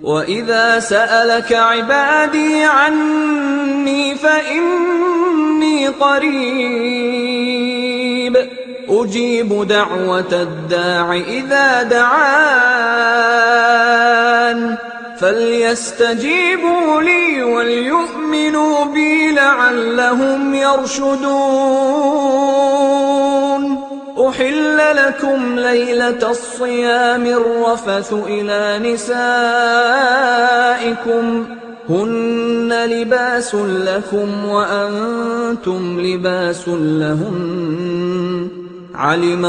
وَإِذَا سَأَلَكَ عِبَادِي عَنِّي فَإِنِّي قَرِيبٌ أُجِيبُ دَعْوَةَ الدَّاعِ إِذَا دَعَانِ فَلْيَسْتَجِيبُوا لِي وَلْيُؤْمِنُوا بِي لَعَلَّهُمْ يَرْشُدُونَ. أُحِلَّ لَكُمْ لَيْلَةَ الصِّيَامِ الرَّفَثُ إِلَىٰ نِسَائِكُمْ هُنَّ لِبَاسٌ لَّكُمْ وَأَنتُمْ لِبَاسٌ لَّهُنَّ. عَلِمَ